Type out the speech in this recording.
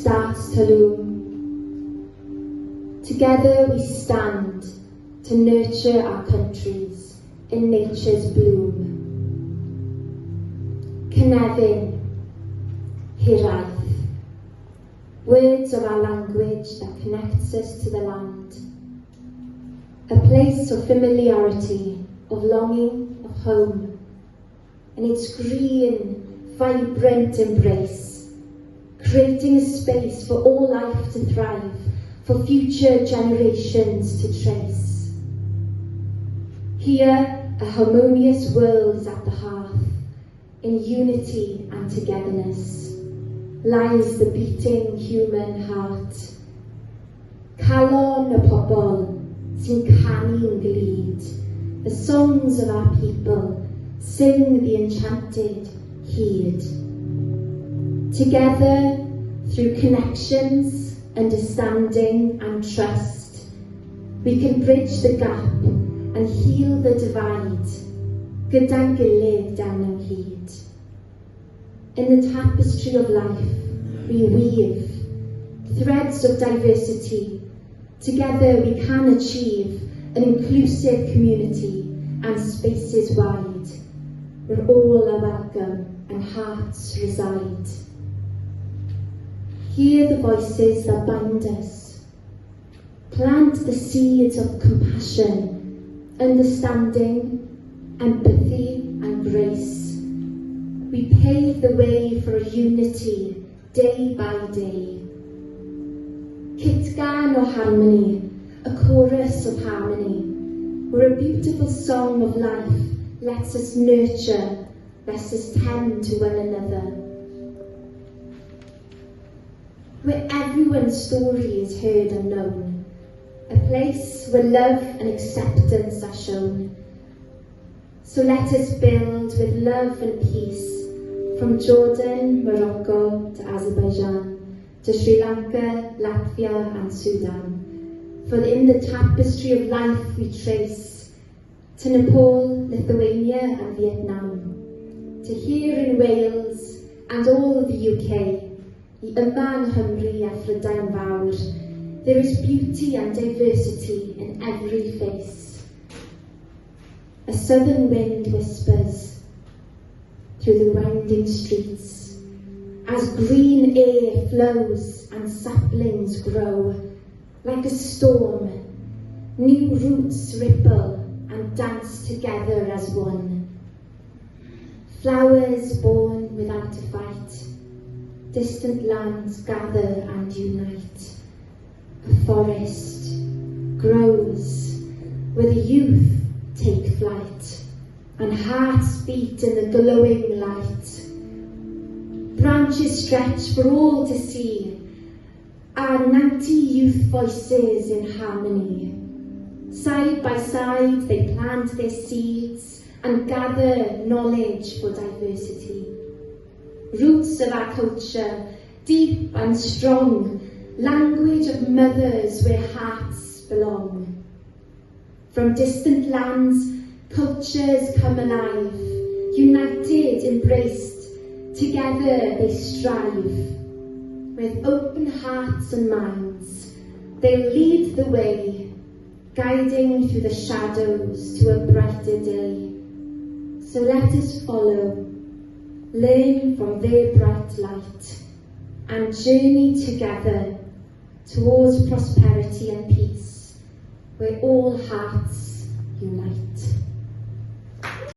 starts to loom. Together we stand to nurture our countries in nature's bloom. Cynefin, hiraeth, words of our language that connects us to the land. A place of familiarity, of longing, of home, and its green, vibrant embrace, creating a space for all life to thrive, for future generations to trace. Here, a harmonious world is at the hearth. In unity and togetherness lies the beating human heart. Calon y pobl sy'n canu'n glid, the songs of our people sing the enchanted hyd. Together, through connections, understanding and trust, we can bridge the gap and heal the divide, gyda'n gilydd down yn hyd. In the tapestry of life, we weave threads of diversity. Together we can achieve an inclusive community and spaces wide, where all are welcome and hearts reside. Hear the voices that bind us. Plant the seeds of compassion, understanding, empathy and grace. We pave the way for a unity day by day. Kitgan o harmony, a chorus of harmony, where a beautiful song of life lets us nurture, lets us tend to one another. Where everyone's story is heard and known, a place where love and acceptance are shown. So let us build with love and peace, from Jordan, Morocco to Azerbaijan, to Sri Lanka, Latvia and Sudan. For in the tapestry of life we trace, to Nepal, Lithuania and Vietnam, to here in Wales and all of the UK, I yma Nghymru a Phrydain Fawr, there is beauty and diversity in every face. A southern wind whispers through the winding streets, as green air flows and saplings grow. Like a storm, new roots ripple and dance together as one. Flowers born without a fight, distant lands gather and unite. A forest grows where the youth take flight, and hearts beat in the glowing light. Branches stretch for all to see, our 90 youth voices in harmony. Side by side they plant their seeds and gather knowledge for diversity. Roots of our culture, deep and strong, language of mothers where hearts belong. From distant lands, cultures come alive, united, embraced, together they strive. With open hearts and minds, they'll lead the way, guiding through the shadows to a brighter day. So let us follow, learn from their bright light, and journey together towards prosperity and peace, where all hearts unite.